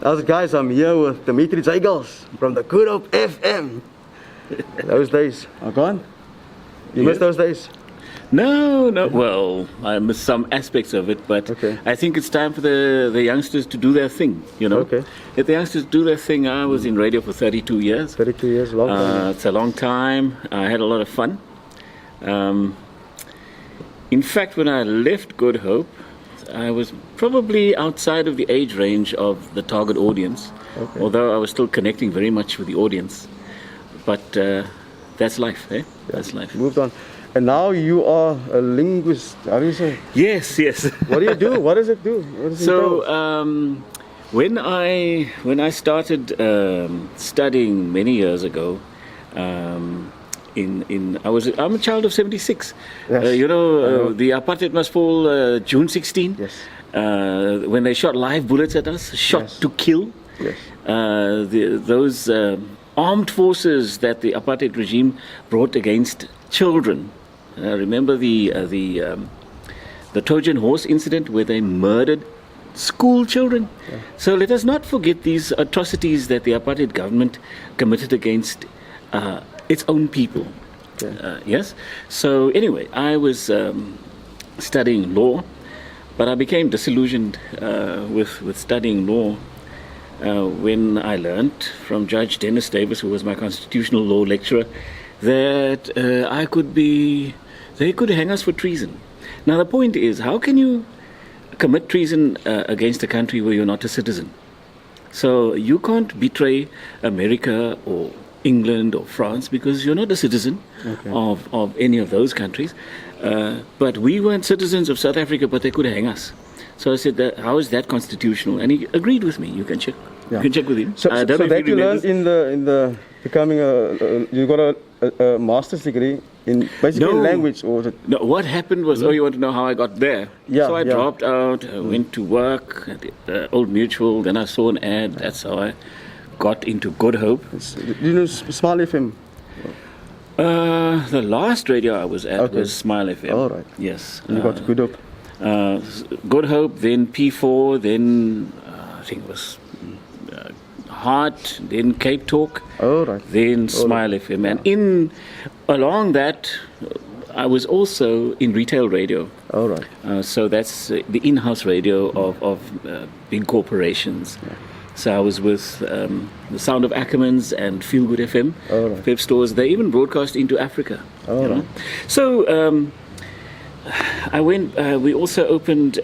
Guys, I'm here with Dmitri Jegels from the Good Hope FM. Those days are gone. You miss those days? No. Well, I miss some aspects of it, but I think it's time for the youngsters to do their thing, you know. If the youngsters do their thing, I was in radio for 32 years. 32 years, long time. It's a long time. I had a lot of fun. In fact, when I left Good Hope, I was probably outside of the age range of the target audience, although I was still connecting very much with the audience. But that's life, eh? That's life. Moved on. And now you are a linguist, how do you say? Yes. What do you do? What does it do? When I started studying many years ago, I'm a child of 76. Yes. The apartheid must fall June 16. Yes. When they shot live bullets at us, shot to kill. Yes. Those armed forces that the apartheid regime brought against children. Remember the Trojan horse incident where they murdered school children. So let us not forget these atrocities that the apartheid government committed against its own people. Yes. So anyway, I was studying law, but I became disillusioned with studying law when I learned from Judge Dennis Davis, who was my constitutional law lecturer, that they could hang us for treason. Now the point is, how can you commit treason against a country where you're not a citizen? So you can't betray America or England or France because you're not a citizen of any of those countries. But we weren't citizens of South Africa, but they could hang us. So I said, how is that constitutional? And he agreed with me. You can check. You can check with him. So that you learned in the becoming you got a master's degree in basically language, or was it? No, what happened was, you want to know how I got there? So I dropped out, went to work at the Old Mutual, then I saw an ad, that's how I got into Good Hope. You know Smile FM? The last radio I was at was Smile FM. All right. Yes. And you got Good Hope? Good Hope, then P4, then I think it was Heart, then Cape Talk, then Smile FM. And along that, I was also in retail radio. So that's the in-house radio of big corporations. So I was with the Sound of Ackermans and Feel Good FM, Pep stores. They even broadcast into Africa. So I went. We also opened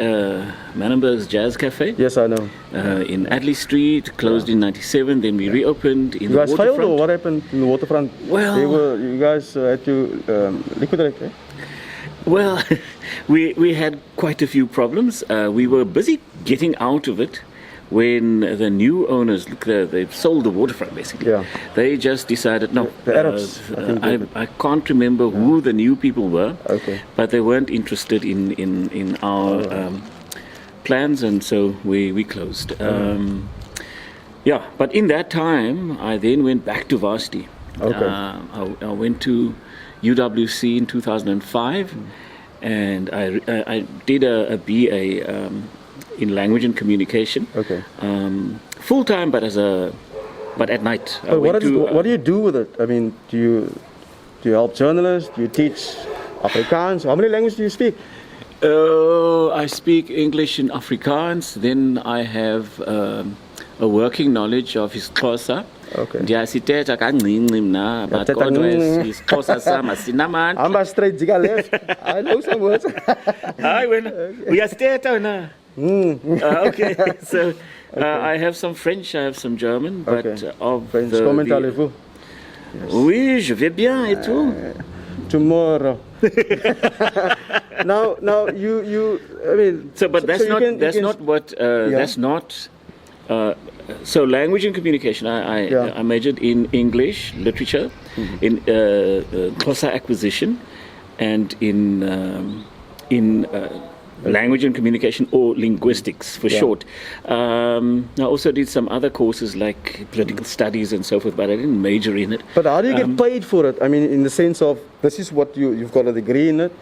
Manenberg's Jazz Cafe. Yes, I know. In Addinall Street, closed in '97. Then we reopened in the waterfront. You guys failed, or what happened in the waterfront? Well, you guys had to liquidate, eh? Well, we had quite a few problems. We were busy getting out of it when the new owners, they've sold the waterfront basically. They just decided, no, the Arabs, I can't remember who the new people were, but they weren't interested in our plans, and so we closed. But in that time, I then went back to varsity. I went to UWC in 2005, and I did a BA in language and communication. Full time, but at night. What do you do with it? I mean, do you help journalists? Do you teach Afrikaans? How many languages do you speak? I speak English and Afrikaans. Then I have a working knowledge of isiXhosa. Ndiyasithetha kancinci mna, but kodwa isiXhosa sam asinamandla. Hamba straight, jika left. I know some words. Hayi wena, uyasithetha wena. So I have some French, I have some German, but of French, comment allez-vous? Oui, je vais bien, et tout? Tomorrow. now you I mean. So, but that's not. So language and communication. I majored in English literature, in Xhosa acquisition, and in language and communication, or linguistics for short. I also did some other courses like political studies and so forth, but I didn't major in it. But how do you get paid for it? I mean, in the sense of, this is what you've got a degree in it.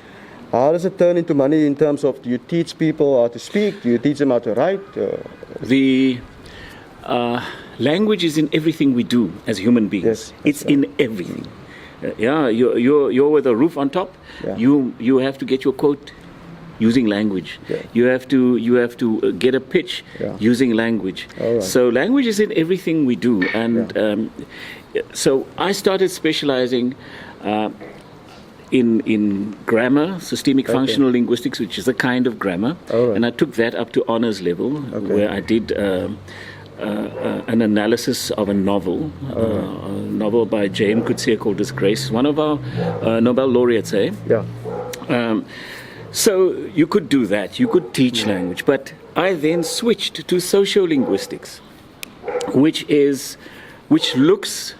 How does it turn into money in terms of, do you teach people how to speak? Do you teach them how to write? language is in everything we do as human beings. Yes, it's in everything. You're with a roof on top. Yeah. You have to get your quote using language. Yeah. You have to get a pitch using language. All right. So language is in everything we do, and so I started specializing in grammar, systemic functional linguistics, which is a kind of grammar, and I took that up to honors level, where I did an analysis of a novel by J.M. Coetzee called Disgrace, one of our Nobel laureates, eh? Yeah. So you could do that, you could teach language, but I then switched to sociolinguistics, which looks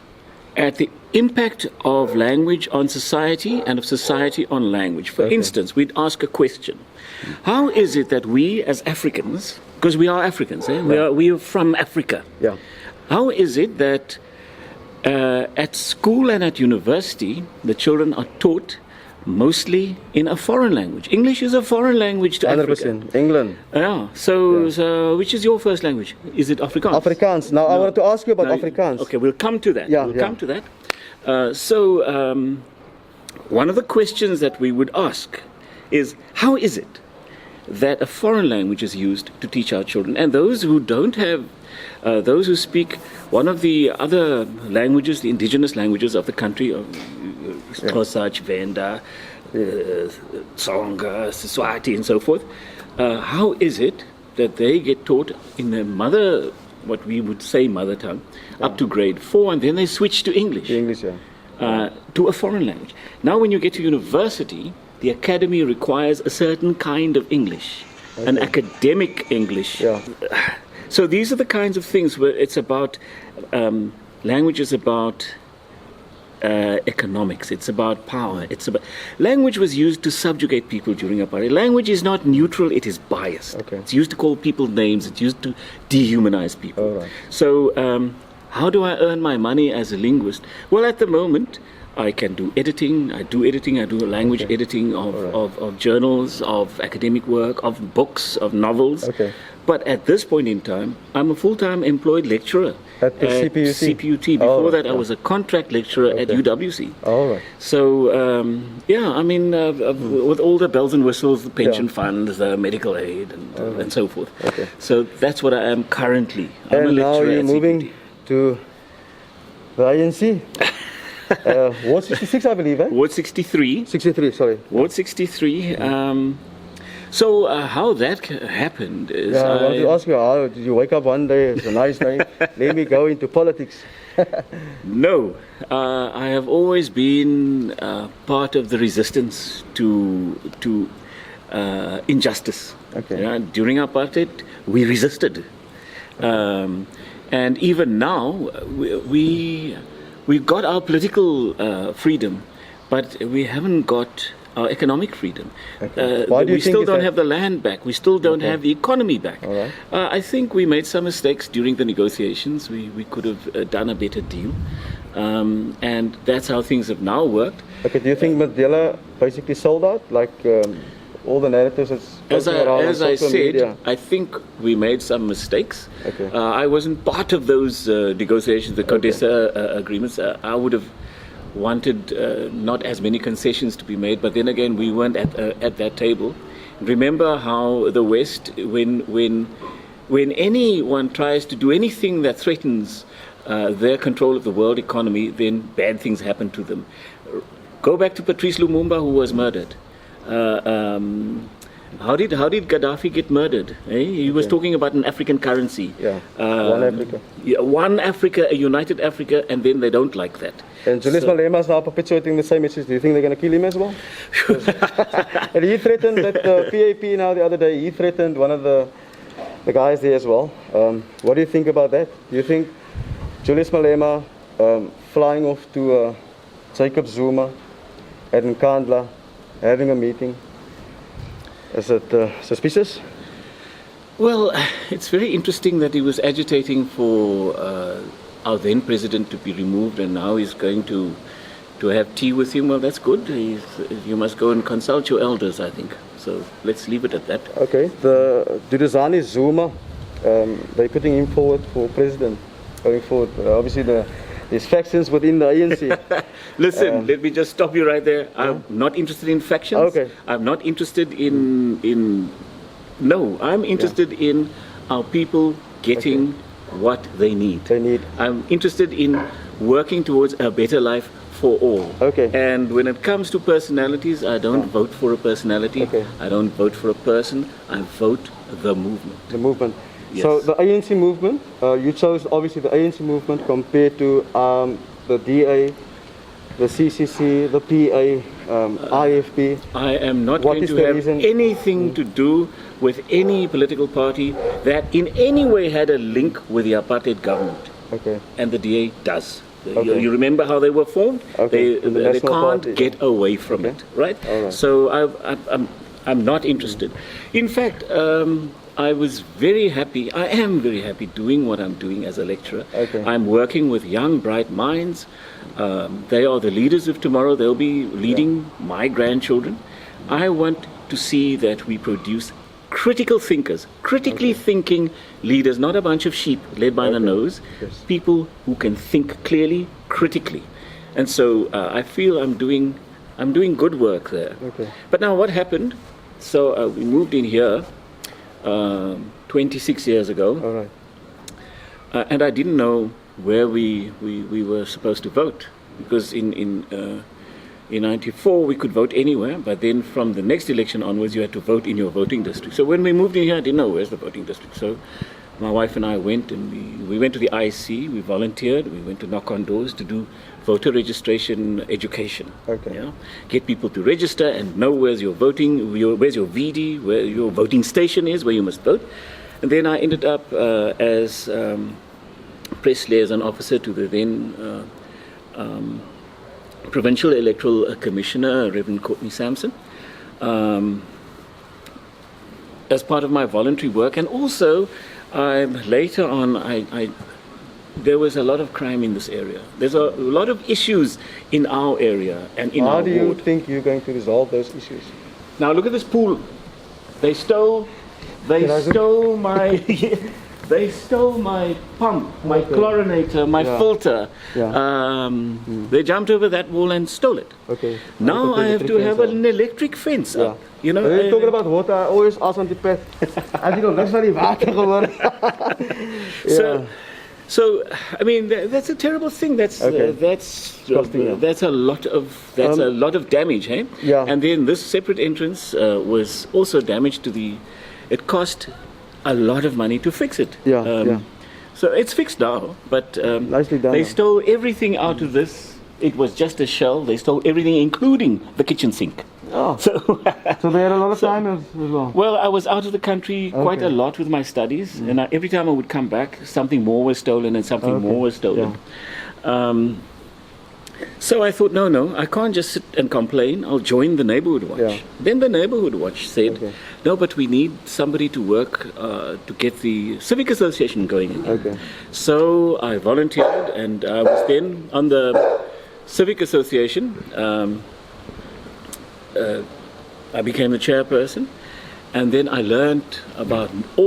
at the impact of language on society and of society on language. For instance, we'd ask a question. How is it that we as Africans, because we are Africans, we are from Africa. Yeah. How is it that at school and at university, the children are taught mostly in a foreign language? English is a foreign language to 100%. Africa. England. Yeah. So which is your first language? Is it Afrikaans? Afrikaans. Now, I wanted to ask you about Afrikaans. Okay, we'll come to that. Yeah, we'll come to that. One of the questions that we would ask is, how is it that a foreign language is used to teach our children? And those who don't have, those who speak one of the other languages, the indigenous languages of the country, Xhosa, Tshivenda, Tsonga, Siswati, and so forth, how is it that they get taught in their mother, what we would say mother tongue, up to grade 4, and then they switch to English? English, to a foreign language. Now when you get to university, the academy requires a certain kind of English, an academic English. Yeah. So these are the kinds of things where it's about, language is about economics, it's about power, language was used to subjugate people during apartheid. Language is not neutral, it is biased. It's used to call people names, it's used to dehumanize people. So how do I earn my money as a linguist? Well, at the moment, I can do editing, I do language editing of journals, of academic work, of books, of novels. But at this point in time, I'm a full-time employed lecturer at the CPUT. Before that, I was a contract lecturer at UWC. So, I mean, with all the bells and whistles, the pension funds, the medical aid, and so forth. So that's what I am currently. I'm a and now lecturer you're at moving CPUT. to the ANC. Ward 66, I believe, eh? Ward 63. 63, sorry. Ward 63. So how that happened is... I wanted to ask you, how did you wake up one day, it's a nice day, let me go into politics? No, I have always been part of the resistance to injustice. During apartheid, we resisted. And even now, we've got our political freedom, but we haven't got our economic freedom. We still don't have the land back. We still don't have the economy back. I think we made some mistakes during the negotiations. We could have done a better deal. And that's how things have now worked. Do you think Mandela basically sold out? Like all the narratives as I said, media? I think we made some mistakes. I wasn't part of those negotiations, the CODESA agreements. I would have wanted not as many concessions to be made, but then again, we weren't at that table. Remember how the West, when anyone tries to do anything that threatens their control of the world economy, then bad things happen to them. Go back to Patrice Lumumba, who was murdered. How did Gaddafi get murdered? He was talking about an African currency. One Africa. One Africa, a united Africa, and then they don't like that. And Julius Malema is now perpetuating the same message. Do you think they're going to kill him as well? And he threatened that PAP now the other day, he threatened one of the guys there as well. What do you think about that? Do you think Julius Malema flying off to Jacob Zuma at Nkandla, having a meeting, is it suspicious? Well, it's very interesting that he was agitating for our then president to be removed, and now he's going to have tea with him. Well, that's good. You must go and consult your elders, I think. So let's leave it at that. Okay. The Duduzane Zuma they're putting him forward for president going forward. Obviously, there's factions within the ANC. Listen, let me just stop you right there. I'm not interested in factions. Okay. I'm not interested in. No, I'm interested in our people getting what they need. I'm interested in working towards a better life for all. Okay. And when it comes to personalities, I don't vote for a personality. Okay. I don't vote for a person. I vote the movement. The movement. Yes. So the ANC movement, you chose obviously the ANC movement compared to the DA, the CCC, the PA, IFP. I am not What going is to the have reason? anything to do with any political party that in any way had a link with the apartheid government. Okay. And the DA does. Okay. You remember how they were formed? Okay. The They National can't Party. get away from it, right? All right. So I'm not interested. In fact, I was very happy. I am very happy doing what I'm doing as a lecturer. Okay. I'm working with young, bright minds. They are the leaders of tomorrow. They'll be leading my grandchildren. I want to see that we produce critical thinkers, critically thinking leaders, not a bunch of sheep led by the nose, Yes. people who can think clearly, critically. And so I feel I'm doing good work there. Okay. But now what happened? So we moved in here 26 years ago, All right. and I didn't know where we were supposed to vote, because in 94 we could vote anywhere, but then from the next election onwards you had to vote in your voting district. So when we moved in here, I didn't know where's the voting district. So my wife and I went, and we went to the IC, we volunteered, we went to knock on doors to do voter registration education. Okay. Yeah? Get people to register and know where's your voting, where's your VD, where your voting station is, where you must vote. And then I ended up as press liaison officer to the then Provincial Electoral Commissioner, Reverend Courtney Sampson, as part of my voluntary work. And also, later on, there was a lot of crime in this area. There's a lot of issues in our area and in our How do you ward. think you're going to resolve those issues? Now look at this pool. They stole my they stole my pump, my chlorinator, my filter. Yeah. They jumped over that wall and stole it. Okay. Now I have to have an an electric fence up. You know, When you're talking about water, I always ask on the pet. Addinall, that's not even water geworden. So I mean that's a terrible thing. That's that's a lot of damage, hey? Yeah. And then this separate entrance was also damaged to the. It cost a lot of money to fix it. So it's fixed now, but Nicely done. they stole everything out of this. It was just a shell. They stole everything, including the kitchen sink. Oh. So they had a lot of time as well. well, I was out of the country quite a lot with my studies, and every time I would come back, something more was stolen and something more was stolen. So I thought, no, I can't just sit and complain. I'll join the Neighborhood Watch. Yeah. Then the Neighborhood Watch said, no, but we need somebody to work to get the Civic Association going again. Okay. So I volunteered, and I was then on the Civic Association. I became the chairperson, and then I learned about a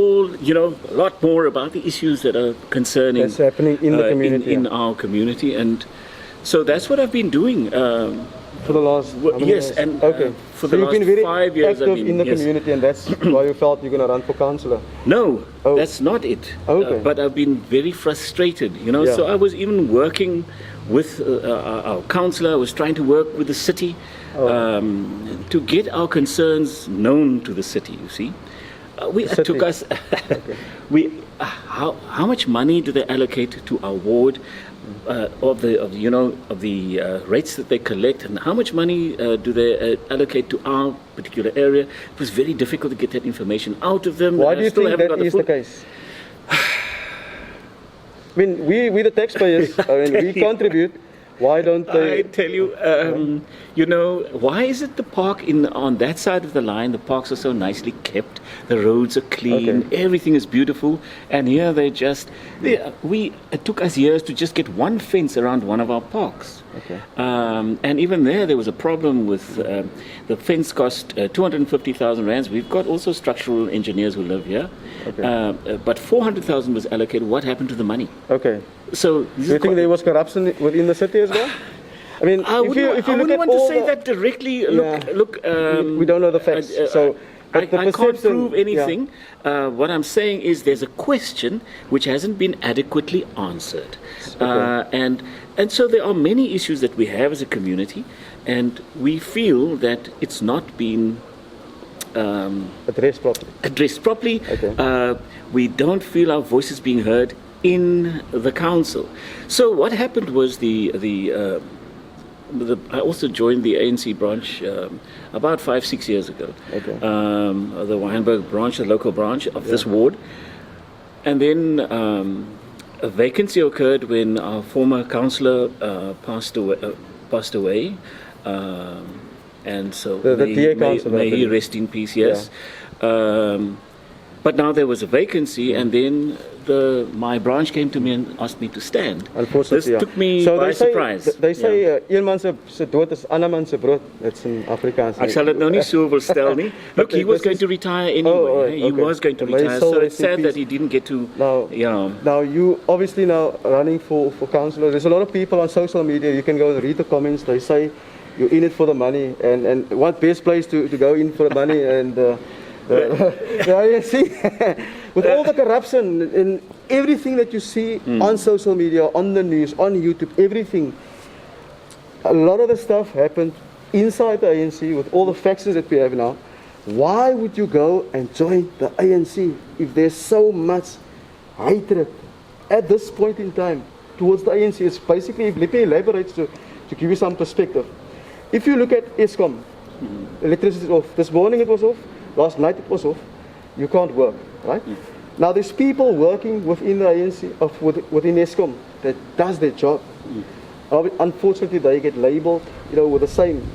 lot more about the issues that are concerning That's happening in the community. in our community, and so that's what I've been doing. For the last how many Yes, years? and for So the you've last been very 5 years I've active been in the yes. community, and that's why you felt you're going to run for councillor. No, Oh. that's not it. Okay. But I've been very frustrated, Yeah. So I was even working with our councillor. I was trying to work with the city to get our concerns known to the city, you see. It took us... how much money do they allocate to our ward of the rates that they collect, and how much money do they allocate to our particular area? It was very difficult to get that information out of them. Why do you think that is the case? I mean, we the taxpayers, we contribute, Why don't they? I tell you, why is it the park on that side of the line, the parks are so nicely kept, the roads are clean, everything is beautiful, and here it took us years to just get one fence around one of our parks. Okay. And even there was a problem with the fence cost 250,000 rands. We've got also structural engineers who live here. Okay. But 400,000 was allocated. What happened to the money? Okay. So do you think there was corruption within the city as well? I mean, I wouldn't want to say that directly. Look, we don't know the facts. I can't prove anything. What I'm saying is there's a question which hasn't been adequately answered. And so there are many issues that we have as a community, and we feel that it's not been addressed properly. Okay. We don't feel our voices being heard in the council. So what happened was I also joined the ANC branch about 5-6 years ago. Okay. The Wynberg branch, the local branch of this ward. And then a vacancy occurred when our former councillor passed away. And so may he rest in peace, yes. Yeah. But now there was a vacancy, and then my branch came to me and asked me to stand. Unfortunately, this took me by surprise. They say, een man se dood is ander man se brood. That's in Afrikaans. Ek sal dit nou nie so wil stel nie. Look, he was going to retire anyway. He was going to retire, so it's sad that he didn't get to. Now you obviously now running for councillor. There's a lot of people on social media. You can go and read the comments. They say you're in it for the money, and what best place to go in for the money and. You see, with all the corruption and everything that you see on social media, on the news, on YouTube, everything, a lot of the stuff happened inside the ANC with all the factions that we have now. Why would you go and join the ANC if there's so much hatred at this point in time towards the ANC? It's basically, let me elaborate to give you some perspective. If you look at Eskom, electricity is off. This morning it was off. Last night it was off. You can't work, right? Now there's people working within the ANC, within Eskom, that does their job. Unfortunately, they get labelled, with the same.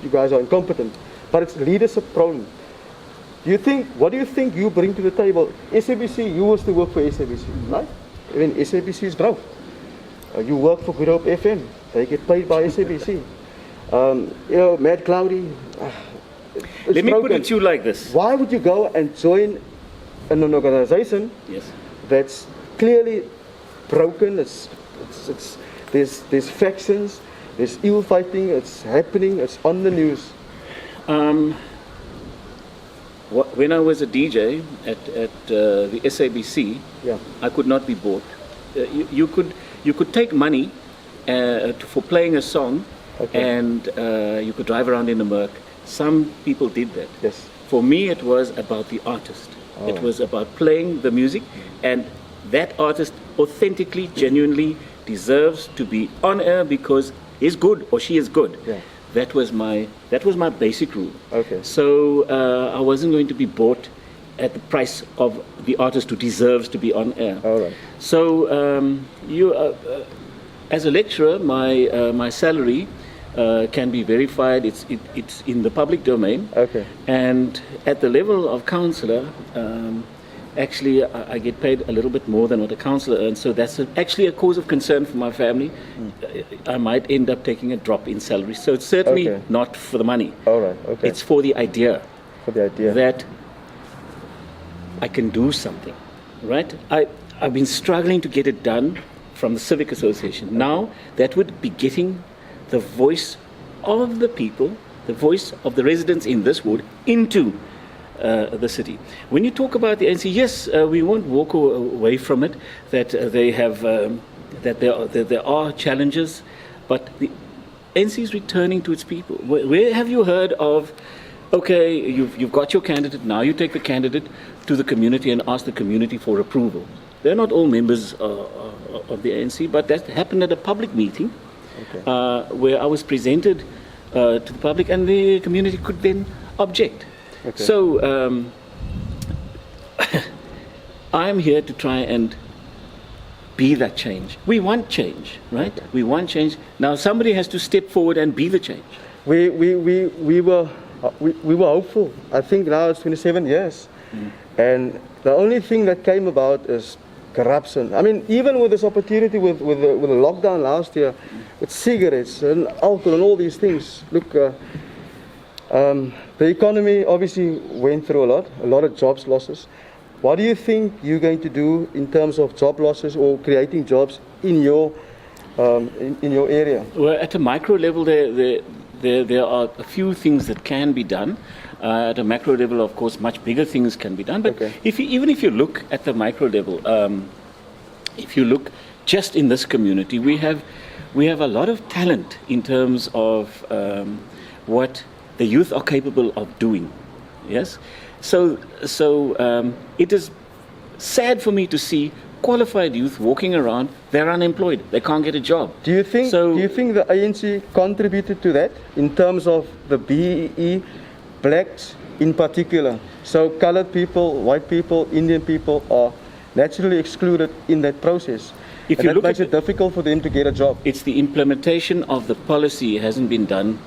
You guys are incompetent, but it's leadership problem. What do you think you bring to the table? SABC, you used to work for SABC, right? Even SABC is broke. You work for Good Hope FM. They get paid by SABC. Mad Cloudy. Let me put it to you like this. Why would you go and join an organization that's clearly broken? There's factions, there's ill fighting, it's happening, it's on the news. When I was a DJ at the SABC, I could not be bought. You could take money for playing a song, and you could drive around in a Merc. Some people did that. Yes. For me, it was about the artist. It was about playing the music, and that artist authentically, genuinely deserves to be on air because he's good or she is good. Yeah. That was my basic rule. Okay. So I wasn't going to be bought at the price of the artist who deserves to be on air. All right. So as a lecturer, my salary can be verified. It's in the public domain. Okay. And at the level of councillor, actually I get paid a little bit more than what a councillor earns. So that's actually a cause of concern for my family. I might end up taking a drop in salary. So it's certainly not for the money. All right. Okay. It's for the idea. For the idea that I can do something, right? I've been struggling to get it done from the Civic Association. Now that would be getting the voice of the people, the voice of the residents in this ward into the city. When you talk about the ANC, yes, we won't walk away from it, that there are challenges, but the ANC is returning to its people. Where have you heard of, okay, you've got your candidate, now you take the candidate to the community and ask the community for approval? They're not all members of the ANC, but that happened at a public meeting. Where I was presented to the public, and the community could then object. Okay. So I'm here to try and be that change. We want change, right? We want change. Now somebody has to step forward and be the change. We were hopeful. I think now it's 27 years. And the only thing that came about is corruption. I mean, even with this opportunity with the lockdown last year, with cigarettes and alcohol and all these things, look, the economy obviously went through a lot of jobs losses. What do you think you're going to do in terms of job losses or creating jobs in your area? Well, at a micro level, there are a few things that can be done. At a macro level, of course, much bigger things can be done. But even if you look at the micro level, if you look just in this community, we have a lot of talent in terms of what the youth are capable of doing. Yes, so it is sad for me to see qualified youth walking around. They're unemployed. They can't get a job. Do you think the ANC contributed to that in terms of the BEE? Blacks in particular. So colored people, white people, Indian people are naturally excluded in that process. And that makes it difficult for them to get a job. It's the implementation of the policy hasn't been done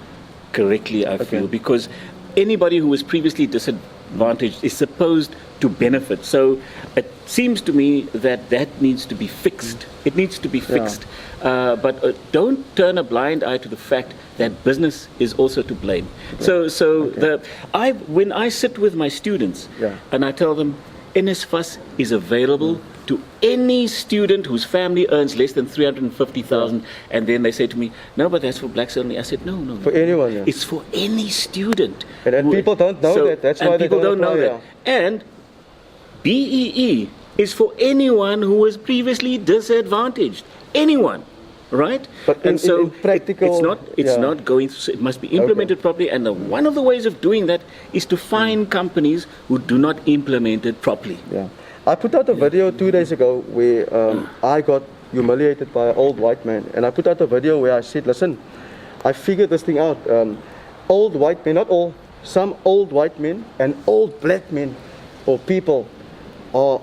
correctly, I feel, because anybody who was previously disadvantaged is supposed to benefit. So it seems to me that needs to be fixed. It needs to be fixed. But don't turn a blind eye to the fact that business is also to blame. When I sit with my students and I tell them NSFAS is available to any student whose family earns less than 350,000, and then they say to me, "No, but that's for blacks only." I said, "No, for anyone. Yeah. It's for any student." And people don't know that. That's why people don't know that. And BEE is for anyone who was previously disadvantaged. Anyone. Right, but and so in practical, it's not going. It must be implemented properly, and one of the ways of doing that is to find companies who do not implement it properly. Yeah, I put out a video 2 days ago where I got humiliated by an old white man, and I put out a video where I said, "Listen, I figured this thing out. Old white men, not all, some old white men and old black men or people are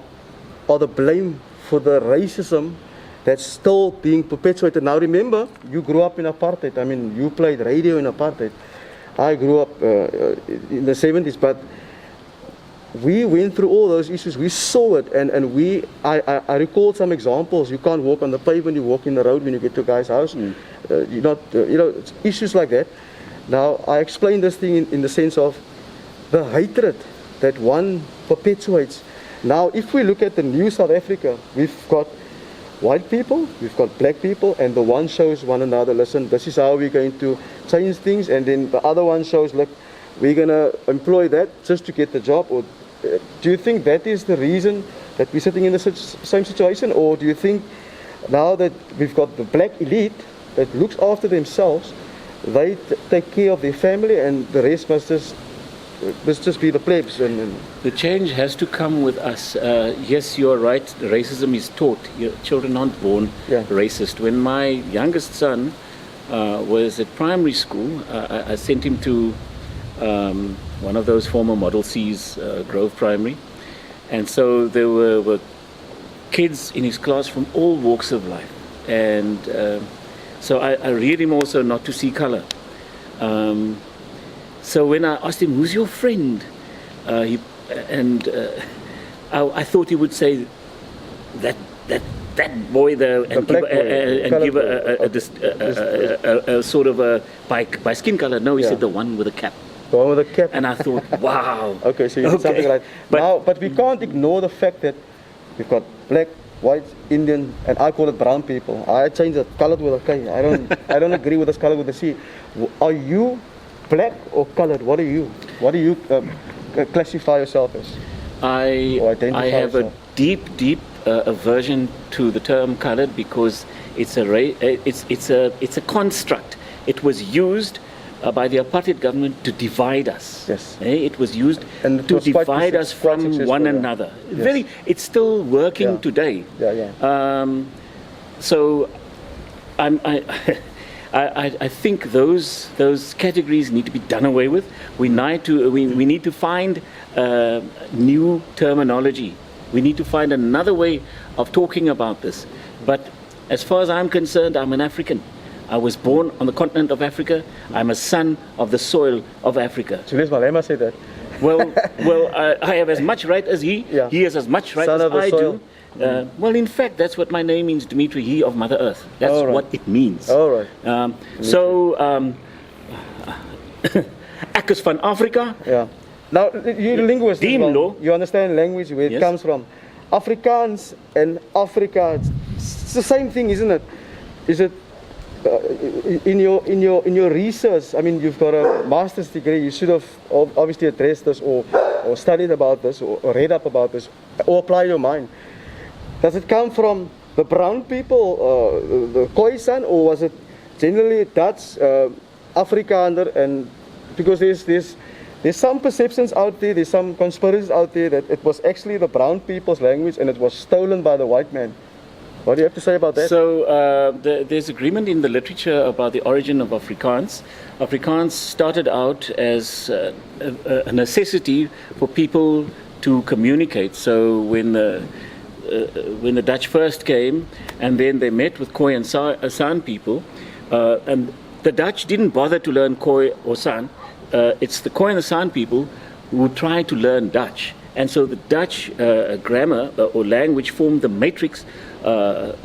the blame for the racism that's still being perpetuated." Now remember, you grew up in apartheid. I mean, you played radio in apartheid. I grew up in the 70s, but we went through all those issues. We saw it, and I recall some examples. You can't walk on the pavement, you walk in the road when you get to a guy's house. You're not, issues like that. Now, I explained this thing in the sense of the hatred that one perpetuates. Now, if we look at the new South Africa, we've got white people, we've got black people, and the one shows one another, "Listen, this is how we're going to change things," and then the other one shows, "Look, we're going to employ that just to get the job." Or do you think that is the reason that we're sitting in the same situation? Or do you think now that we've got the black elite that looks after themselves, they take care of their family, and the rest must just be the plebs? And the change has to come with us. Yes, you are right. Racism is taught. Children aren't born racist. When my youngest son was at primary school, I sent him to one of those former Model C's, Grove Primary, and so there were kids in his class from all walks of life, and so I read him also not to see color. So when I asked him, "Who's your friend?" I thought he would say that boy there, and give a sort of by skin color. No, he said the one with a cap. The one with a cap. And I thought, wow. Okay, so you did something like but we can't ignore the fact that we've got black, white, Indian, and I call it brown people. I changed it, colored with a K. I don't agree with this colored with a C. Are you black or colored? What are you? What do you classify yourself as? I have a deep aversion to the term colored because it's a construct. It was used by the apartheid government to divide us. Yes. It was used to divide us from one another. Yes. It's still working today. So I think those categories need to be done away with. We need to find new terminology. We need to find another way of talking about this. But as far as I'm concerned, I'm an African. I was born on the continent of Africa. I'm a son of the soil of Africa. Julius Malema said that. Well, I have as much right as he. Yeah. He has as much right Son as of the I soil. do. Well, in fact, that's what my name means, Dmitri, he of Mother Earth. That's All right. what it means. All right. Akkes van Afrika. Yeah. Now, you're a linguist. as well. Law. You understand language, where it Yes. comes from. Afrikaans and Africa, it's the same thing, isn't it? Is it in your research? I mean, you've got a master's degree. You should have obviously addressed this, or studied about this, or read up about this, or apply your mind. Does it come from the brown people, the Khoisan, or was it generally Dutch, Afrikaner, and because there's some perceptions out there, there's some conspiracies out there that it was actually the brown people's language and it was stolen by the white man. What do you have to say about that? So there's agreement in the literature about the origin of Afrikaans. Afrikaans started out as a necessity for people to communicate. So when the Dutch first came, and then they met with Khoi and San people, and the Dutch didn't bother to learn Khoi or San. It's the Khoi and the San people who tried to learn Dutch. And so the Dutch grammar or language formed the matrix. So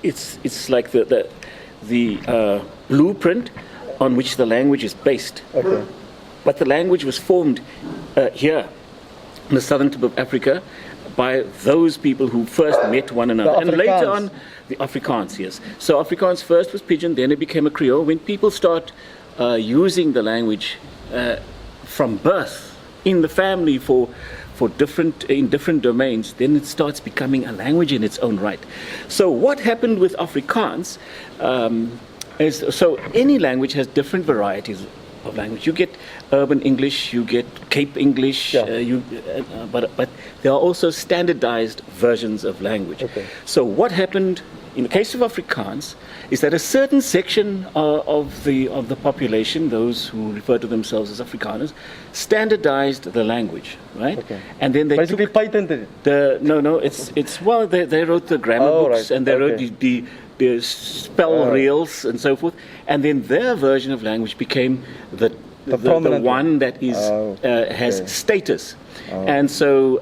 it's like the blueprint on which the language is based. Okay. But the language was formed here in the southern tip of Africa by those people who first met one another. And later on, the Afrikaans, yes. So Afrikaans first was Pidgin, then it became a Creole. When people start using the language from birth in the family in different domains, then it starts becoming a language in its own right. So what happened with Afrikaans is, so any language has different varieties of language. You get urban English, you get Cape English, Yeah. But there are also standardized versions of language. Okay. So what happened in the case of Afrikaans is that a certain section of the population, those who refer to themselves as Afrikaners, standardized the language, right? Okay. And then they Basically took patented it. they wrote the grammar Oh, books, right. and they wrote Okay. the spell reels and so forth, and then their version of language became the prominent one that is has okay. status. And so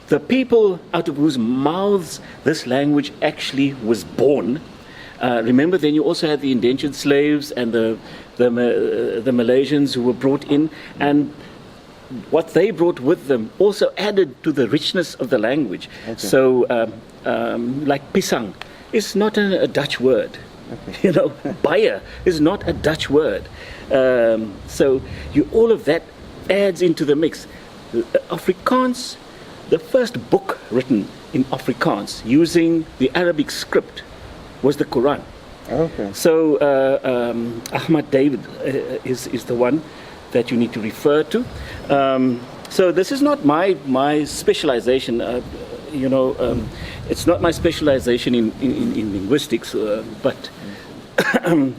the people out of whose mouths this language actually was born. Remember, then you also had the indentured slaves and the Malaysians who were brought in, and what they brought with them also added to the richness of the language. Okay. So, like pisang is not a Dutch word. Okay. You know, baie is not a Dutch word. So all of that adds into the mix. Afrikaans, the first book written in Afrikaans using the Arabic script was the Quran. Okay. So Ahmad David is the one that you need to refer to. So this is not my specialization. It's not my specialization in linguistics, but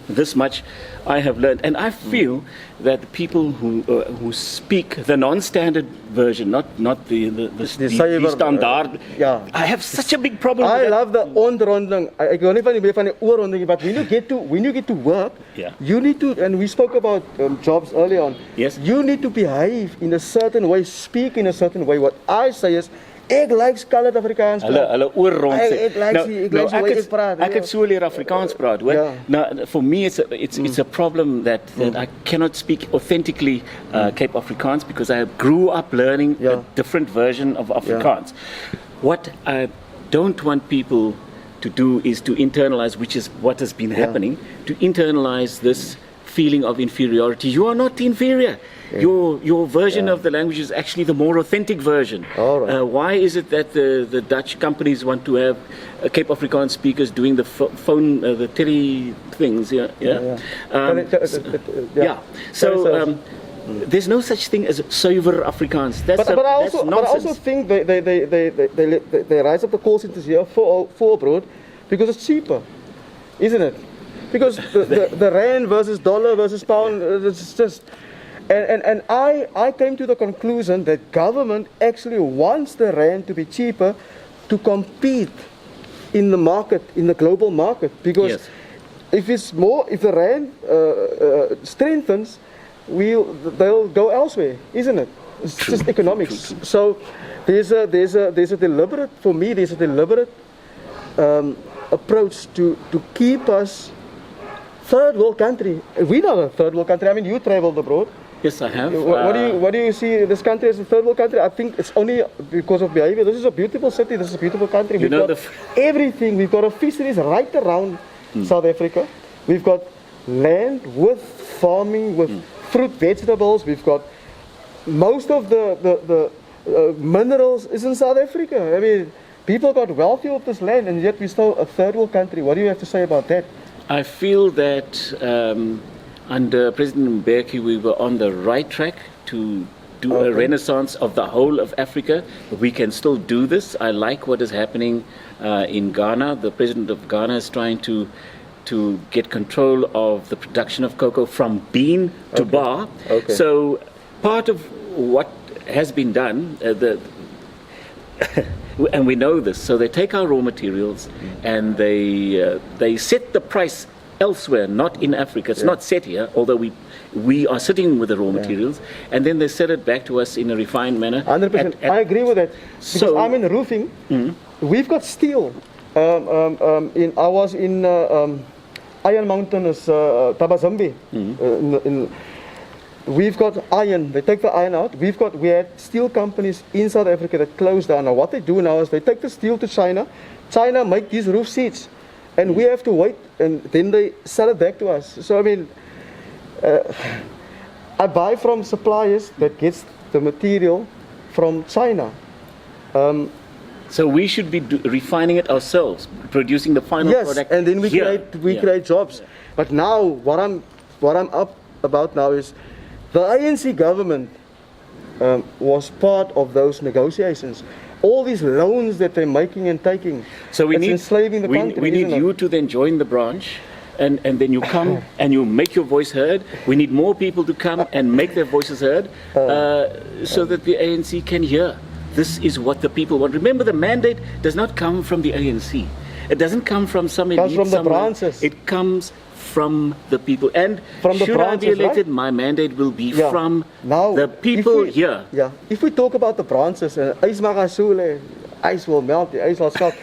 this much I have learned, and I feel that the people who speak the non-standard version, not the standaard, yeah. I have such a big problem. I with that. love the onderronding. Ek wil nie van die oorronding, but when you get to work, Yeah. you need to, and we spoke about jobs earlier on. Yes. You need to behave in a certain way, speak in a certain way. What I say is, ek like Kallard Afrikaans praat. Hulle oorrond sê. Ek like die hoe ek praat. Ek het so leer Afrikaans praat, hoor. Ja. Now, for me it's a problem that I cannot speak authentically Cape Afrikaans because I grew up learning a different version of Afrikaans. What I don't want people to do is to internalize, which is what has been happening, to internalize this feeling of inferiority. You are not inferior. Your version of the language is actually the more authentic version. All right. Why is it that the Dutch companies want to have Cape Afrikaans speakers doing the phone, the tele things? Yeah. So there's no such thing as suiwer Afrikaans. That's But I nonsense. also think they rise up the call centers here for abroad because it's cheaper, isn't it? Because the rand versus dollar versus pound, it's just. And I came to the conclusion that government actually wants the rand to be cheaper to compete in the market, in the global market, because Yes. if the rand strengthens, they'll go elsewhere, isn't it? It's just economics. True. So there's a deliberate, for me, there's a deliberate approach to keep us third world country. We're not a third world country. I mean, you traveled abroad. Yes, I have. What do you see this country as a third world country? I think it's only because of behavior. This is a beautiful city. This is a beautiful country. We've got everything. We've got fisheries right around South Africa. We've got land with farming, with fruit, vegetables. We've got most of the minerals is in South Africa. I mean, people got wealthy off this land, and yet we're still a third world country. What do you have to say about that? I feel that under President Mbeki, we were on the right track to do a renaissance of the whole of Africa. We can still do this. I like what is happening in Ghana. The president of Ghana is trying to get control of the production of cocoa from bean to bar. So part of what has been done, and we know this, so they take our raw materials and they set the price elsewhere, not in Africa. It's not set here, although we are sitting with the raw materials, and then they sell it back to us in a refined manner. 100%. I agree with that. Because I'm in roofing. We've got steel. I was in Iron Mountain, Tabazambi. We've got iron. They take the iron out. We had steel companies in South Africa that closed down. Now what they do now is they take the steel to China. China make these roof seats, and we have to wait, and then they sell it back to us. So I mean, I buy from suppliers that gets the material from China. So we should be refining it ourselves, producing the final product. Yes, and then we create jobs. Yeah. But now what I'm up about now is the ANC government was part of those negotiations. All these loans that they're making and taking, so we it's need enslaving the country. We need you to then join the branch, and then you come and you make your voice heard. We need more people to come and make their voices heard, so that the ANC can hear. This is what the people want. Remember, the mandate does not come from the ANC. It doesn't come from some elite. It comes from the branches. It comes from the people. And from the should branches, I be elected, right? my mandate will be from the people here. Yeah. If we talk about the branches, Ys Magasule, ice will melt, the ice will stop.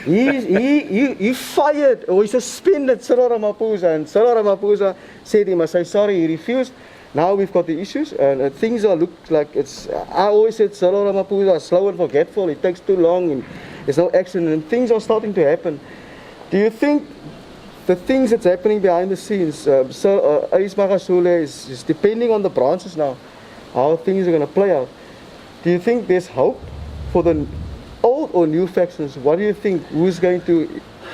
He fired, or he suspended Cyril Ramaphosa, and Cyril Ramaphosa said he must say sorry. He refused. Now we've got the issues, and things look like it's. I always said Cyril Ramaphosa is slow and forgetful. It takes too long, and there's no action, and things are starting to happen. Do you think the things that's happening behind the scenes, Ys Magasule is depending on the branches now, how things are going to play out? Do you think there's hope for the old or new factions? What do you think? Who's going to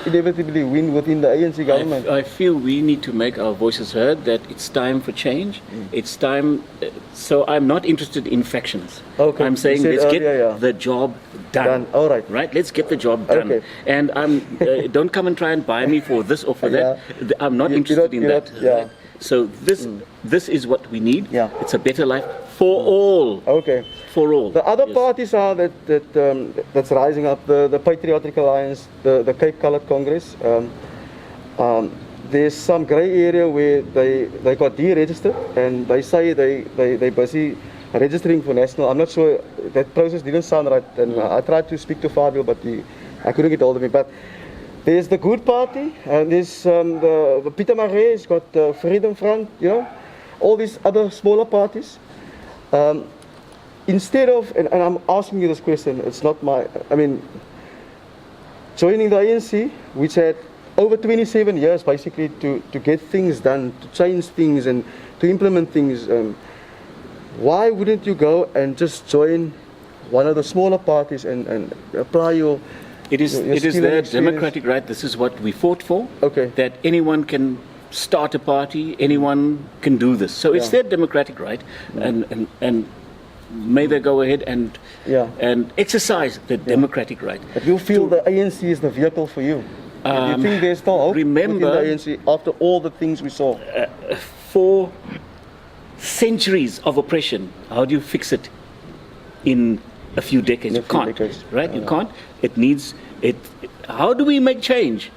inevitably win within the ANC government? I feel we need to make our voices heard, that it's time for change. It's time. So I'm not interested in factions. Okay. I'm saying let's get the job done. All right. Right? Let's get the job done. Okay. And don't come and try and buy me for this or for that. I'm not interested in that. Right? So this is what we need. Yeah. It's a better life for all. Okay. For all. The other parties are that's rising up. The Patriotic Alliance, the Cape Kallard Congress. There's some grey area where they got deregistered, and they say they busy registering for national. I'm not sure, that process didn't sound right, and I tried to speak to Fabio, but I couldn't get hold of him. But there's the Good Party, and there's the Peter Marais got the Freedom Front, all these other smaller parties. Instead of, and I'm asking you this question, it's not joining the ANC, which had over 27 years basically to get things done, to change things and to implement things, why wouldn't you go and just join one of the smaller parties and apply your It is their democratic right. This is what we fought for. Okay. That anyone can start a party, anyone can do this. So it's their democratic right, and may they go ahead and exercise the democratic right. But you feel the ANC is the vehicle for you? Do you think there's still hope within the ANC after all the things we saw? For centuries of oppression, how do you fix it in a few decades. In a You few can't, decades. right? You can't. It needs it. How do we make change?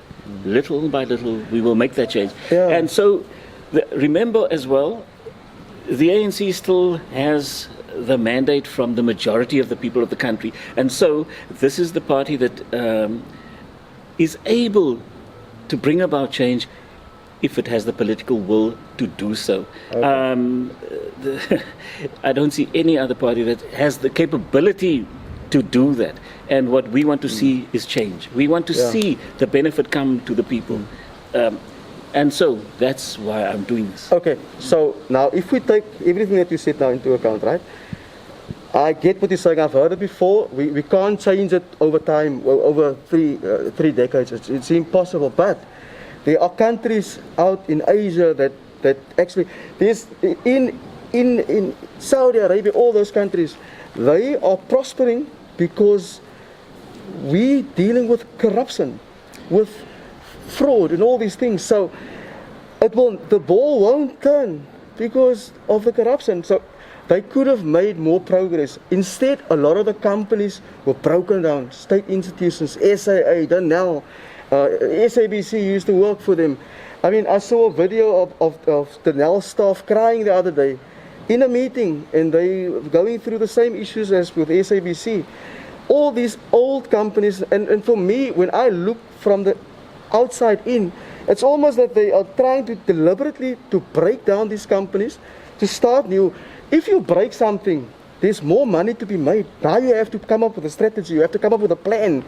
Little by little, we will make that change. Yeah. And so, remember as well, the ANC still has the mandate from the majority of the people of the country, and so this is the party that is able to bring about change if it has the political will to do so. Okay. I don't see any other party that has the capability to do that. And what we want to see is change. We want to see the benefit come to the people. And so that's why I'm doing this. Okay, so now if we take everything that you said now into account, right? I get what you're saying. I've heard it before. We can't change it over time, over three decades. It's impossible. But there are countries out in Asia that actually, there's in Saudi Arabia, all those countries, they are prospering because we dealing with corruption, with fraud and all these things. So the ball won't turn because of the corruption. So they could have made more progress. Instead, a lot of the companies were broken down. State institutions, SAA, Addinall, SABC used to work for them. I mean, I saw a video of the Addinall staff crying the other day in a meeting, and they were going through the same issues as with SABC. All these old companies, and for me, when I look from the outside in, it's almost that they are trying to deliberately to break down these companies, to start new. If you break something, there's more money to be made. Now you have to come up with a strategy, you have to come up with a plan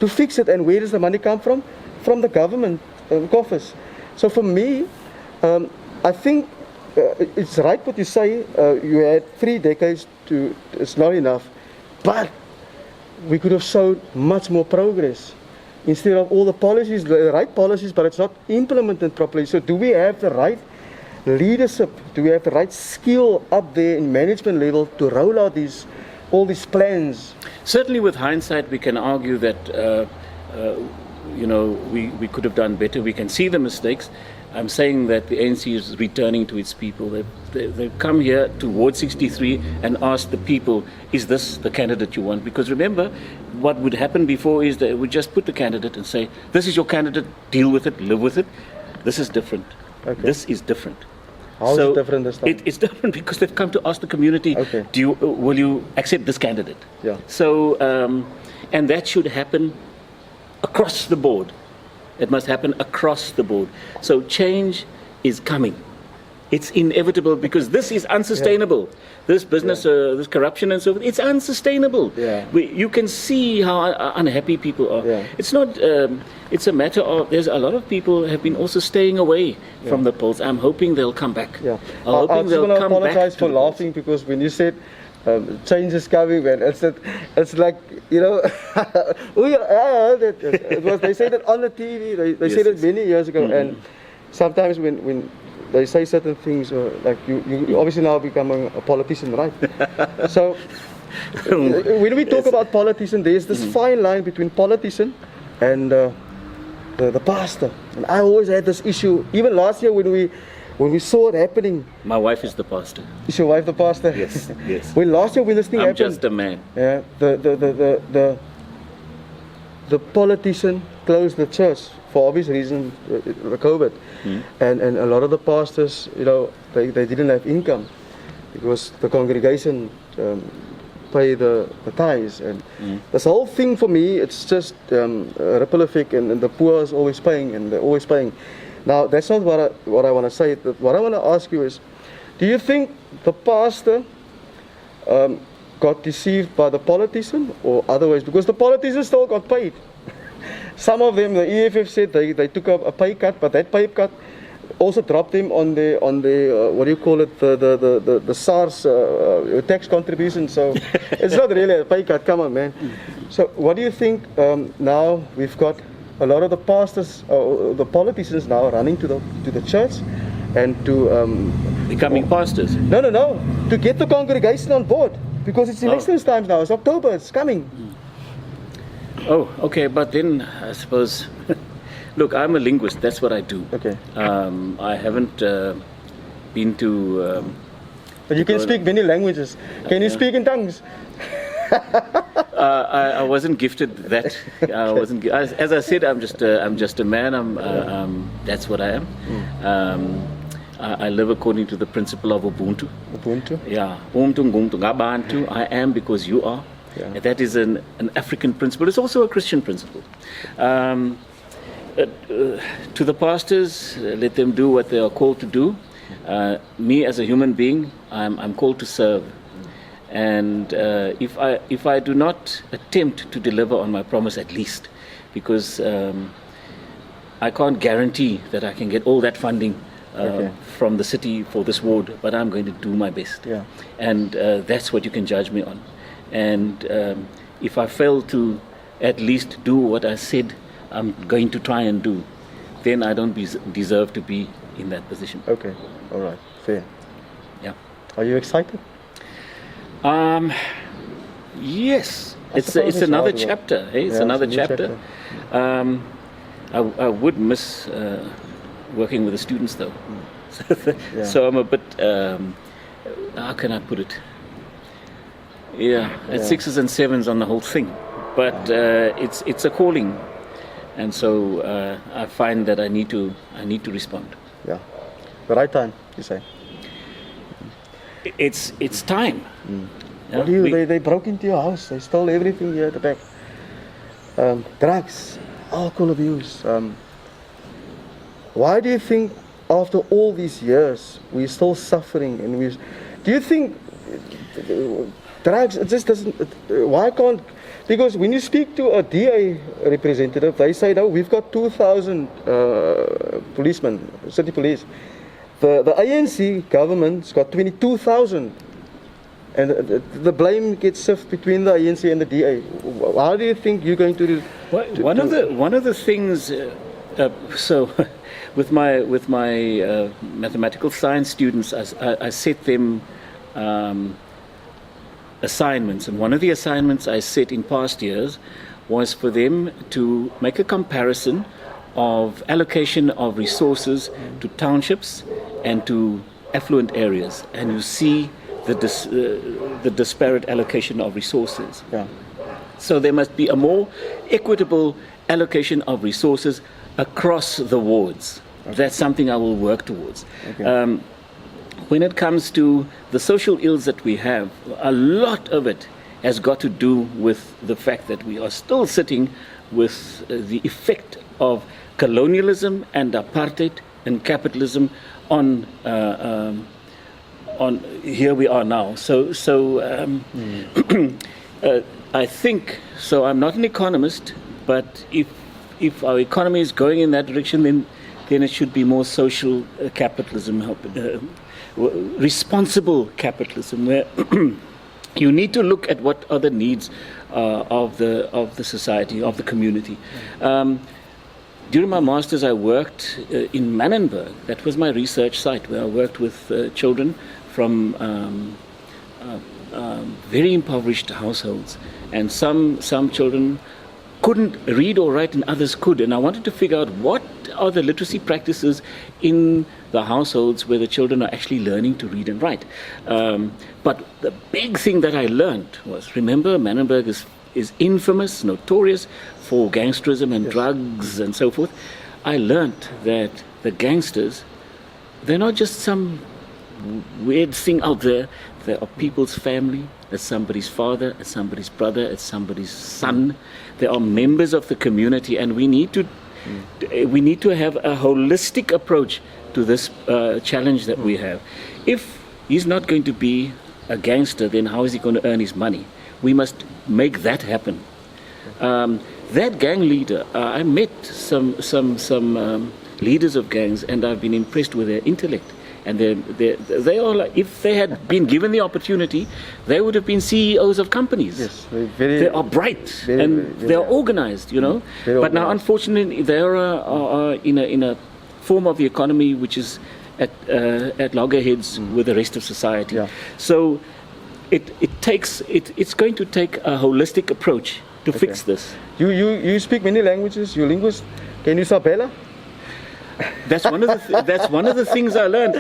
to fix it. And where does the money come from? From the government coffers. So for me, I think it's right what you say. You had 3 decades it's not enough. But we could have showed much more progress. Instead of all the policies, the right policies, but it's not implemented properly. So do we have the right leadership? Do we have the right skill up there in management level to roll out all these plans? Certainly with hindsight, we can argue that we could have done better. We can see the mistakes. I'm saying that the ANC is returning to its people. They've come here to Ward 63 and asked the people, is this the candidate you want? Because remember, what would happen before is they would just put the candidate and say, this is your candidate, deal with it, live with it. This is different. Okay. This is different. How is it different this time? It's different because they've come to ask the community, okay, will you accept this candidate? Yeah. So, and that should happen across the board. It must happen across the board. So change is coming. It's inevitable because this is unsustainable. Yeah. This business, this corruption and so forth, it's unsustainable. Yeah. You can see how unhappy people are. Yeah. It's not, it's a matter of, there's a lot of people have been also staying away from the polls. I'm hoping they'll come back. Yeah. I'm hoping they'll come back. I apologize for laughing because when you said change is coming, man, it's like, you know, they said it on the TV, they said it many years ago, and sometimes when they say certain things, like you obviously now become a politician, right? So when we talk about politician, there's this fine line between politician and the pastor. And I always had this issue, even last year when we saw it happening. My wife is the pastor. Is your wife the pastor? Yes, yes. When last year when this thing happened, I'm just a man. Yeah, the politician closed the church for obvious reason, the COVID, and a lot of the pastors, you know, they didn't have income because the congregation pay the tithes, and this whole thing for me, it's just a ripple effect, and the poor is always paying, and they're always paying. Now that's not what I want to say. What I want to ask you is, do you think the pastor got deceived by the politician or otherwise? Because the politician still got paid. Some of them, the EFF said they took a pay cut, but that pay cut also dropped them on the what do you call it, the SARS tax contribution. So it's not really a pay cut. Come on, man. So what do you think? Now we've got a lot of the pastors, the politicians now running to the church and to becoming pastors. No, to get the congregation on board, because it's elections times now. It's October. It's coming. Oh, okay, but then I suppose, look, I'm a linguist, that's what I do. Okay. I haven't been to... but you can speak many languages. Can you speak in tongues? I wasn't gifted that. I wasn't. As I said, I'm just a man. That's what I am. I live according to the principle of Ubuntu. Ubuntu? Yeah. Ngabantu. I am because you are. Yeah. That is an African principle. It's also a Christian principle. To the pastors, let them do what they are called to do. Me as a human being, I'm called to serve. And if I do not attempt to deliver on my promise, at least, because I can't guarantee that I can get all that funding from the city for this ward, but I'm going to do my best. Yeah. And that's what you can judge me on. And if I fail to at least do what I said I'm going to try and do, then I don't deserve to be in that position. Okay, all right, fair. Yeah. Are you excited? Yes. It's another chapter. Hey? It's another chapter. I would miss working with the students, though. So I'm a bit. How can I put it? It's 6s and 7s on the whole thing, but it's a calling, and so I find that I need to respond. Yeah, the right time, you say. It's time. What do you? They broke into your house. They stole everything here at the back. Drugs, alcohol abuse. Why do you think, after all these years, we're still suffering? And do you think drugs? It just doesn't. Why can't? Because when you speak to a DA representative, they say, "No, we've got 2,000 policemen, city police." The ANC government's got 22,000. And the blame gets shifted between the ANC and the DA. How do you think you're going to do? One of the things. So, with my mathematical science students, I set them assignments, and one of the assignments I set in past years was for them to make a comparison of allocation of resources to townships and to affluent areas, and you see the disparate allocation of resources. Yeah. So there must be a more equitable allocation of resources across the wards. Okay. That's something I will work towards. Okay. When it comes to the social ills that we have, a lot of it has got to do with the fact that we are still sitting with the effect of colonialism and apartheid and capitalism on here we are now. I think so. I'm not an economist, but if our economy is going in that direction, then it should be more social capitalism, responsible capitalism, where you need to look at what are the needs of the society, of the community. During my master's, I worked in Mannenberg. That was my research site, where I worked with children from very impoverished households, and some children couldn't read or write and others could, and I wanted to figure out what are the literacy practices in the households where the children are actually learning to read and write. But the big thing that I learned was, remember, Mannenberg is infamous, notorious for gangsterism and drugs and so forth. I learned that the gangsters, they're not just some weird thing out there. They are people's family. It's somebody's father, it's somebody's brother, it's somebody's son. They are members of the community, and we need to have a holistic approach to this challenge that we have. If he's not going to be a gangster, then how is he going to earn his money? We must make that happen. That gang leader, I met some leaders of gangs, and I've been impressed with their intellect. And they are like, if they had been given the opportunity, they would have been CEOs of companies. Yes, they are bright and they are organized, you know. But now, unfortunately, they are in a form of the economy which is at loggerheads with the rest of society. Yeah. So it's going to take a holistic approach to fix this. You speak many languages. You're a linguist. Can you Sabella? That's one of that's one of the things I learned.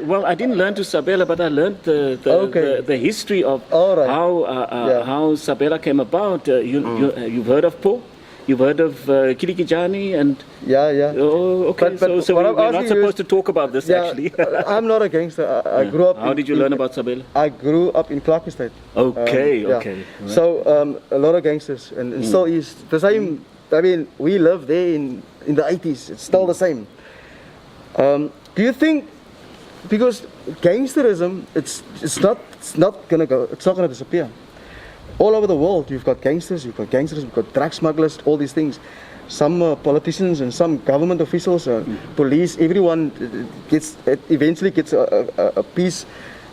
Well, I didn't learn to Sabela, but I learned the history of All right. how Sabela came about. You've heard of Po? You've heard of Kilikijani and Yeah. Oh, okay. But so what I'm we're not asking you supposed to talk about this actually. I'm not a gangster. I grew up. How did you learn about Sabela? I grew up in Clark Estate. Okay. Yeah. Right. So a lot of gangsters, and still is the same. I mean, we lived there in the 80s. It's still the same. Do you think, because gangsterism, it's not gonna disappear. All over the world, you've got gangsters, you've got drug smugglers, all these things. Some politicians and some government officials, police, everyone eventually gets a piece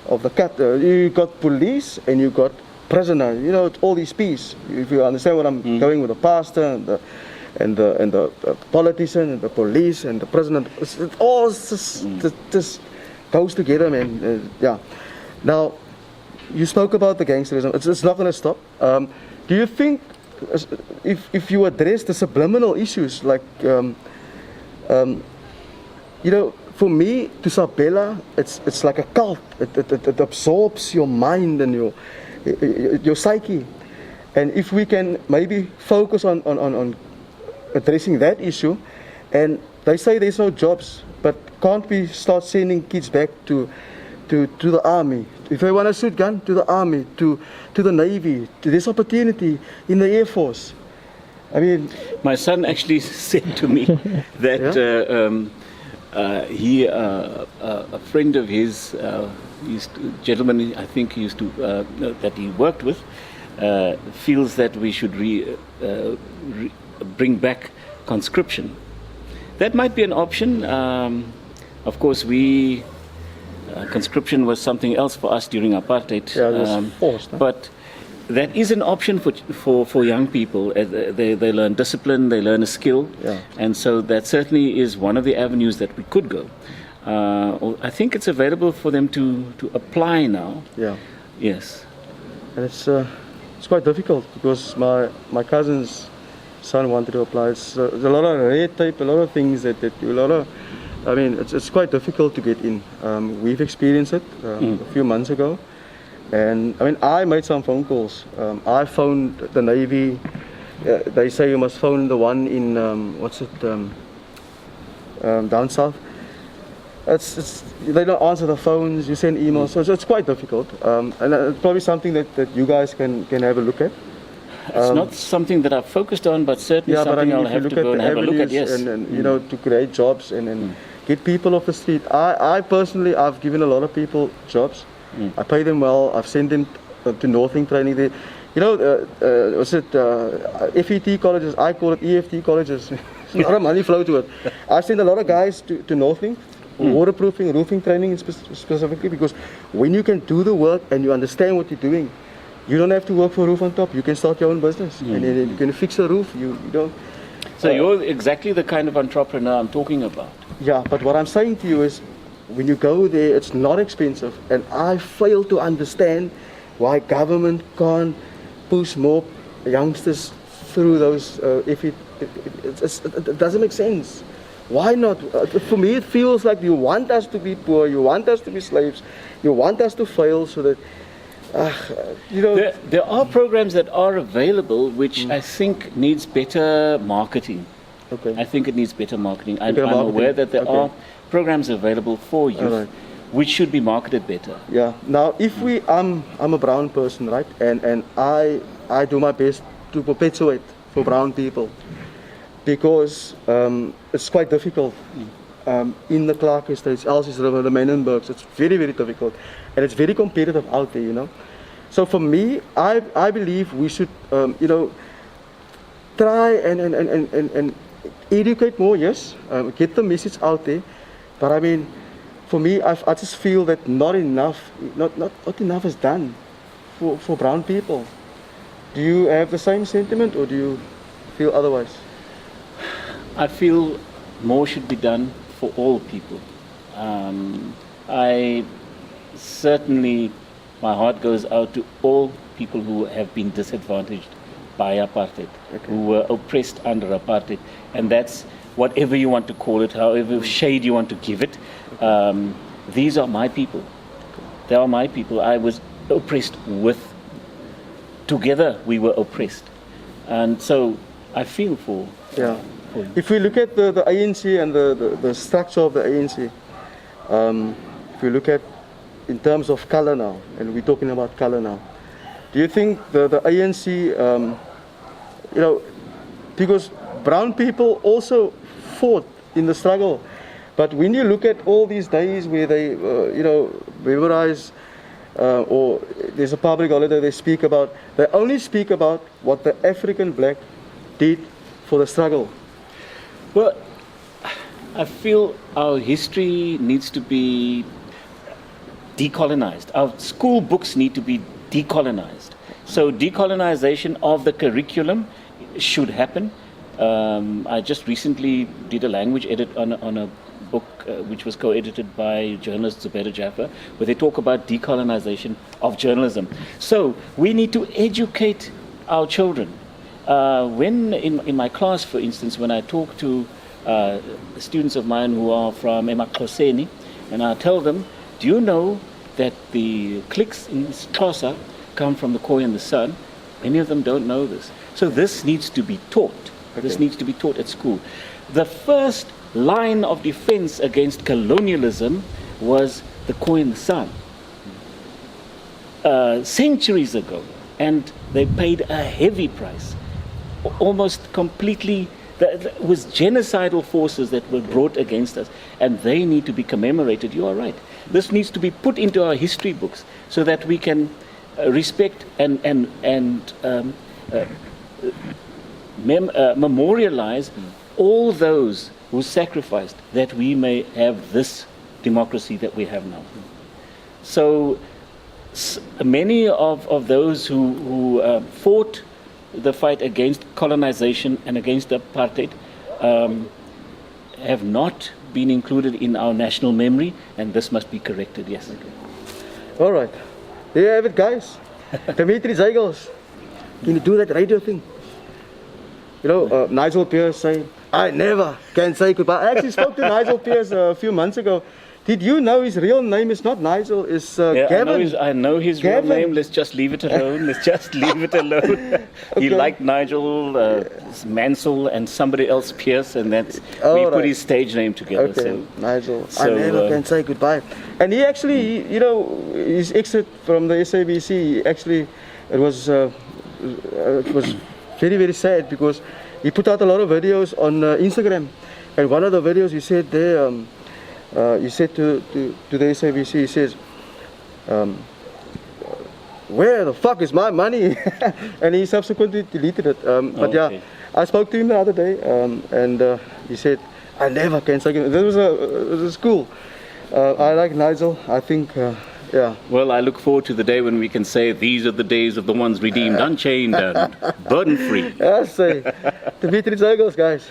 of the cut. You got police and you got prisoner. You know, all these pieces. If you understand what I'm going with, the pastor and the politician and the police and the president, it all just goes together, man. Yeah. Now, you spoke about the gangsterism. It's not going to stop. Do you think, if you address the subliminal issues, like, you know, for me, to Sabela, it's like a cult. It absorbs your mind and your psyche. And if we can maybe focus on addressing that issue, and they say there's no jobs, but can't we start sending kids back to the army? If they want to shoot gun, to the army, to the navy, to this opportunity in the Air Force. I mean, my son actually said to me that a friend of his, gentleman I think he used to that he worked with, feels that we should bring back conscription. That might be an option. Of course, conscription was something else for us during apartheid. Yeah, it was forced. Huh? But that is an option for young people. They learn discipline, they learn a skill, and so that certainly is one of the avenues that we could go. I think it's available for them to apply now. Yeah. Yes. And it's quite difficult because my cousin's son wanted to apply. There's a lot of red tape, a lot of things that do a lot of. I mean, it's quite difficult to get in. We've experienced it a few months ago. And I mean, I made some phone calls. I phoned the Navy. They say you must phone the one in, down south. They don't answer the phones, you send emails, so it's quite difficult. And it's probably something that you guys can have a look at. It's not something that I've focused on, but certainly something I'll have to go and have a look at, yes. And you know, to create jobs and get people off the street. I personally, I've given a lot of people jobs. I pay them well. I've sent them to Northing training. You know, FET colleges? I call it EFT colleges. There's a lot of money flow to it. I sent a lot of guys to Northing, waterproofing, roofing training specifically, because when you can do the work and you understand what you're doing, you don't have to work for Roof on Top. You can start your own business, and then you can fix a roof. You don't. So you're exactly the kind of entrepreneur I'm talking about. Yeah, but what I'm saying to you is, when you go there, it's not expensive, and I fail to understand why government can't push more youngsters through those. It doesn't make sense. Why not? For me, it feels like you want us to be poor, you want us to be slaves, you want us to fail, so that. You know, there are programs that are available which I think needs better marketing. Okay. I think it needs better marketing. I'm aware that there are programs available for youth which should be marketed better. Yeah. Now, if I'm a brown person, right, and I do my best to perpetuate for brown people, because it's quite difficult. In the Clark Estates, Elsie's River, the Menenbergs, it's very, very difficult, and it's very competitive out there, you know. So for me, I believe we should, you know, try and educate more, yes, get the message out there. But I mean, for me, I just feel that not enough is done for brown people. Do you have the same sentiment, or do you feel otherwise? I feel more should be done for all people. I certainly, my heart goes out to all people who have been disadvantaged by apartheid, who were oppressed under apartheid, and that's whatever you want to call it, however shade you want to give it. These are my people. They are my people. I was oppressed with. Together we were oppressed. And so I feel for you. If we look at the ANC and the structure of the ANC, if we look at in terms of color now, and we're talking about color now, do you think the ANC, because brown people also fought in the struggle, but when you look at all these days where they, memorize, or there's a public holiday they only speak about what the African black did for the struggle. Well, I feel our history needs to be decolonized. Our school books need to be decolonized. So decolonization of the curriculum should happen. I just recently did a language edit on a book which was co-edited by journalist Zubaida Jaffa, where they talk about decolonization of journalism. So we need to educate our children. When in my class, for instance, when I talk to students of mine who are from Emaxhoseni, and I tell them, do you know that the clicks in Xhosa come from the Khoi and the Sun? Many of them don't know this. So this needs to be taught. This needs to be taught at school. The first line of defense against colonialism was the Khoi and the Sun. Centuries ago. And they paid a heavy price. Almost completely, it was genocidal forces that were brought against us, and they need to be commemorated. You are right. This needs to be put into our history books so that we can respect and memorialize all those who sacrificed that we may have this democracy that we have now. So many of those who fought the fight against colonization and against apartheid have not been included in our national memory, and this must be corrected, yes. All right. There you have it, guys. Dmitri Jegels, can you do that radio thing? Nigel Pearce saying, I never can say goodbye. I actually spoke to Nigel Pearce a few months ago. Did you know his real name is not Nigel, it's Gavin? I know his Gavin. real name. Let's just leave it alone. Let's just leave it alone. He liked Nigel Mansell and somebody else, Pierce, and that's we put his stage name together. Okay, so, Nigel. I never can say goodbye. And he actually, his exit from the SABC, actually, it was very, very sad because he put out a lot of videos on Instagram, and one of the videos he said there. He said to the SABC, he says, where the fuck is my money? And he subsequently deleted it. But yeah, I spoke to him the other day, and he said, I never can say it. This was cool. I like Nigel. I think, yeah. Well, I look forward to the day when we can say these are the days of the ones redeemed, unchained, and burden-free. I say, Dmitri Jegels, guys.